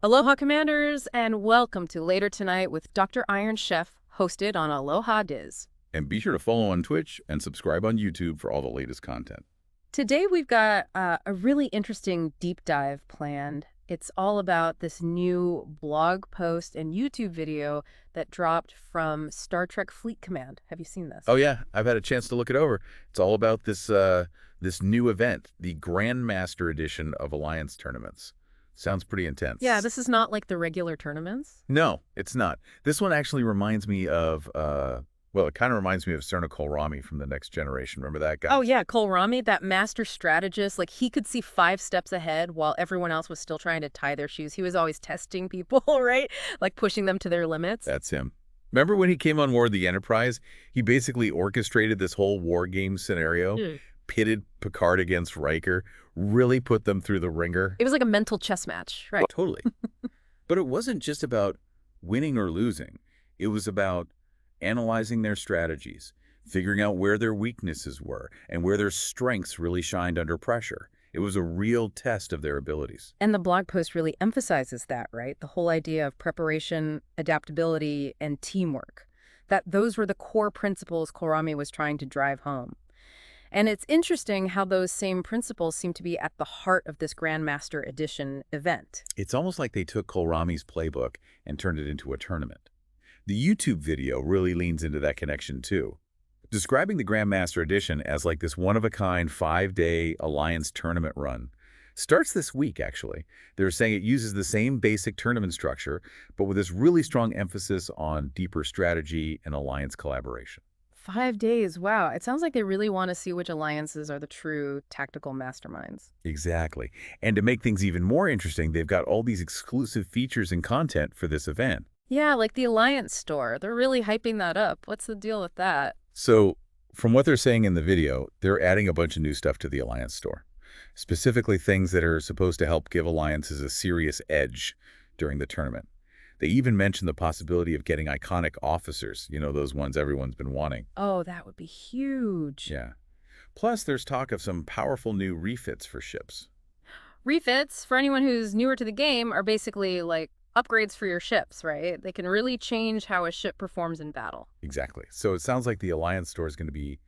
Aloha, Commanders, and welcome to Later Tonight with Dr. Iron Chef, hosted on Aloha Diz. And be sure to follow on Twitch and subscribe on YouTube for all the latest content. Today, we've got a really interesting deep dive planned. It's all about this new blog post and YouTube video that dropped from Star Trek Fleet Command. Have you seen this? Oh yeah, I've had a chance to look it over. It's all about this new event, the Grandmaster edition of Alliance tournaments. Sounds pretty intense. Yeah, this is not like the regular tournaments. No, it's not. This one actually reminds me of well, it kind of reminds me of Kolrami from the Next Generation. Remember that guy? Oh, yeah, Kolrami, that master strategist, like he could see 5 steps ahead while everyone else was still trying to tie their shoes. He was always testing people, right? Like pushing them to their limits. That's him. Remember when he came on board the Enterprise? He basically orchestrated this whole war game scenario, pitted Picard against Riker, really put them through the ringer. It was like a mental chess match, right? Totally. But it wasn't just about winning or losing. It was about analyzing their strategies, figuring out where their weaknesses were, and where their strengths really shined under pressure. It was a real test of their abilities. And the blog post really emphasizes that, right? The whole idea of preparation, adaptability, and teamwork. That those were the core principles Kolrami was trying to drive home. And it's interesting how those same principles seem to be at the heart of this Grandmaster Edition event. It's almost like they took Kolrami's playbook and turned it into a tournament. The YouTube video really leans into that connection too, describing the Grandmaster Edition as like this one-of-a-kind 5-day Alliance tournament run. Starts this week, actually. They're saying it uses the same basic tournament structure, but with this really strong emphasis on deeper strategy and Alliance collaboration. 5 days, wow. It sounds like they really want to see which alliances are the true tactical masterminds. Exactly. And to make things even more interesting, they've got all these exclusive features and content for this event. Yeah, like the Alliance store. They're really hyping that up. What's the deal with that? So, from what they're saying in the video, they're adding a bunch of new stuff to the Alliance store. Specifically things that are supposed to help give alliances a serious edge during the tournament. They even mention the possibility of getting iconic officers, you know, those ones everyone's been wanting. Oh, that would be huge. Yeah. Plus, there's talk of some powerful new refits for ships. Refits, for anyone who's newer to the game, are basically like upgrades for your ships, right? They can really change how a ship performs in battle. Exactly. So it sounds like the Alliance store is going to be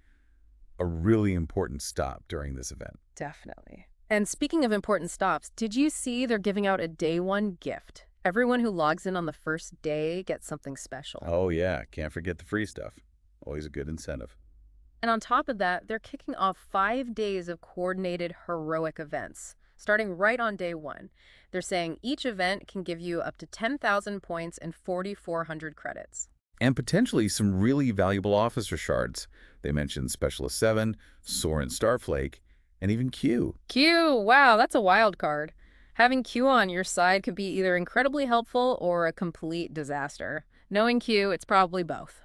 a really important stop during this event. Definitely. And speaking of important stops, did you see they're giving out a day one gift? Everyone who logs in on the first day gets something special. Oh yeah, can't forget the free stuff. Always a good incentive. And on top of that, they're kicking off 5 days of coordinated heroic events, starting right on day one. They're saying each event can give you up to 10,000 points and 4,400 credits. And potentially some really valuable officer shards. They mentioned Specialist 7, Soren Starflake, and even Q. Q, wow, that's a wild card. Having Q on your side could be either incredibly helpful or a complete disaster. Knowing Q, it's probably both.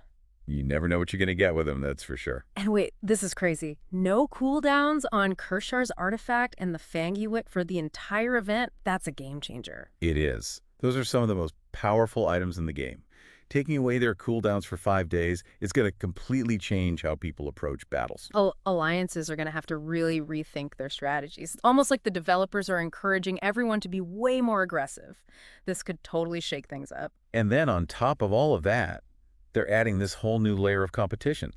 You never know what you're going to get with him, that's for sure. And wait, this is crazy. No cooldowns on Kershar's artifact and the Fangiwit for the entire event? That's a game changer. It is. Those are some of the most powerful items in the game. Taking away their cooldowns for 5 days is going to completely change how people approach battles. Alliances are going to have to really rethink their strategies. It's almost like the developers are encouraging everyone to be way more aggressive. This could totally shake things up. And then on top of all of that, they're adding this whole new layer of competition.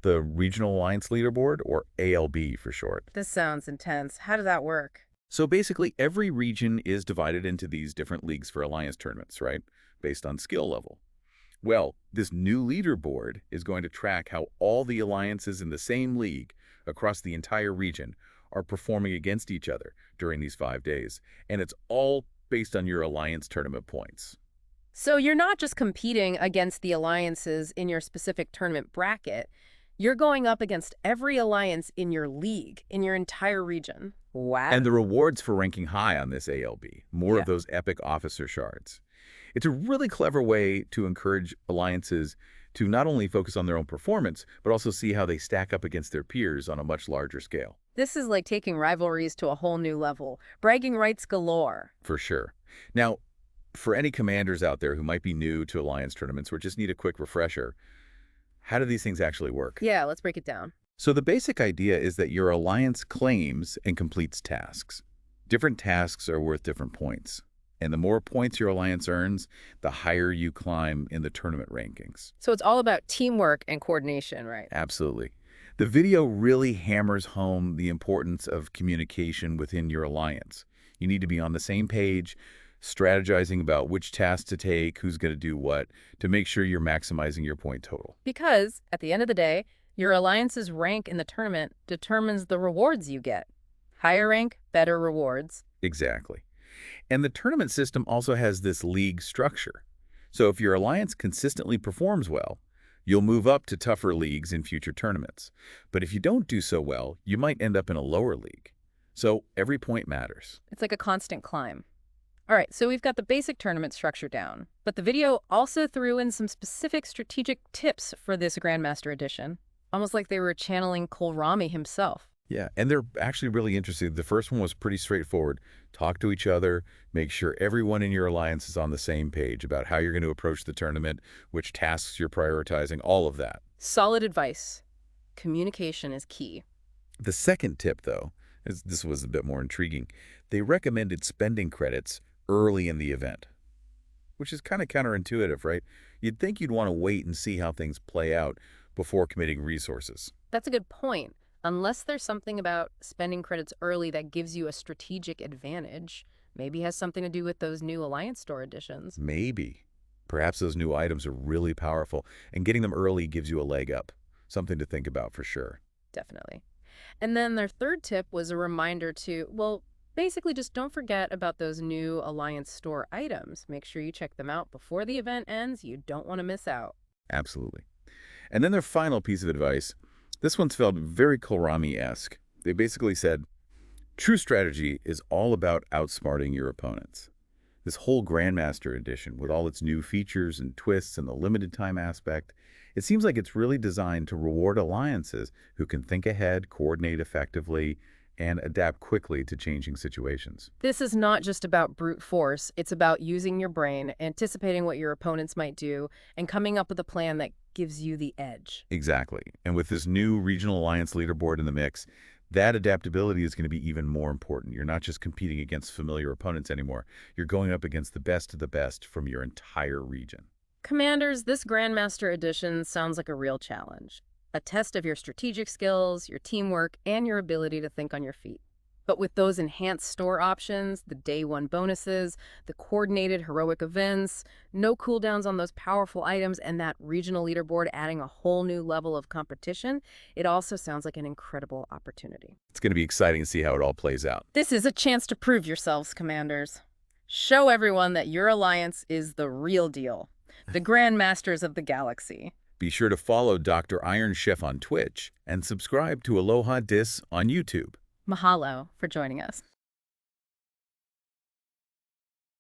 The Regional Alliance Leaderboard, or ALB for short. This sounds intense. How does that work? So basically, every region is divided into these different leagues for Alliance tournaments, right? Based on skill level. Well, this new leaderboard is going to track how all the alliances in the same league across the entire region are performing against each other during these 5 days. And it's all based on your Alliance tournament points. So you're not just competing against the alliances in your specific tournament bracket. You're going up against every alliance in your league, in your entire region. Wow. And the rewards for ranking high on this ALB, more of those epic officer shards. It's a really clever way to encourage alliances to not only focus on their own performance, but also see how they stack up against their peers on a much larger scale. This is like taking rivalries to a whole new level. Bragging rights galore. For sure. Now, for any commanders out there who might be new to Alliance tournaments or just need a quick refresher, how do these things actually work? Yeah, let's break it down. So the basic idea is that your alliance claims and completes tasks. Different tasks are worth different points. And the more points your alliance earns, the higher you climb in the tournament rankings. So it's all about teamwork and coordination, right? Absolutely. The video really hammers home the importance of communication within your alliance. You need to be on the same page, strategizing about which tasks to take, who's going to do what, to make sure you're maximizing your point total. Because, at the end of the day, your alliance's rank in the tournament determines the rewards you get. Higher rank, better rewards. Exactly. And the tournament system also has this league structure. So if your alliance consistently performs well, you'll move up to tougher leagues in future tournaments. But if you don't do so well, you might end up in a lower league. So every point matters. It's like a constant climb. All right, so we've got the basic tournament structure down, but the video also threw in some specific strategic tips for this Grandmaster edition, almost like they were channeling Kolrami himself. Yeah, and they're actually really interesting. The first one was pretty straightforward. Talk to each other, make sure everyone in your alliance is on the same page about how you're going to approach the tournament, which tasks you're prioritizing, all of that. Solid advice. Communication is key. The second tip, though, is this was a bit more intriguing. They recommended spending credits early in the event, which is kind of counterintuitive, right? You'd think you'd want to wait and see how things play out before committing resources. That's a good point. Unless there's something about spending credits early that gives you a strategic advantage, maybe has something to do with those new Alliance Store editions. Maybe. Perhaps those new items are really powerful, and getting them early gives you a leg up. Something to think about for sure. Definitely. And then their third tip was a reminder to, well, basically just don't forget about those new Alliance Store items. Make sure you check them out before the event ends. You don't want to miss out. Absolutely. And then their final piece of advice, this one's felt very Kolrami-esque. They basically said, true strategy is all about outsmarting your opponents. This whole Grandmaster edition, with all its new features and twists and the limited time aspect, it seems like it's really designed to reward alliances who can think ahead, coordinate effectively, and adapt quickly to changing situations. This is not just about brute force. It's about using your brain, anticipating what your opponents might do, and coming up with a plan that gives you the edge. Exactly. And with this new regional alliance leaderboard in the mix, that adaptability is going to be even more important. You're not just competing against familiar opponents anymore. You're going up against the best of the best from your entire region. Commanders, this Grandmaster edition sounds like a real challenge. A test of your strategic skills, your teamwork, and your ability to think on your feet. But with those enhanced store options, the day one bonuses, the coordinated heroic events, no cooldowns on those powerful items, and that regional leaderboard adding a whole new level of competition, it also sounds like an incredible opportunity. It's going to be exciting to see how it all plays out. This is a chance to prove yourselves, Commanders. Show everyone that your alliance is the real deal. The Grandmasters of the Galaxy. Be sure to follow Dr. Iron Chef on Twitch and subscribe to Aloha Dis on YouTube. Mahalo for joining us.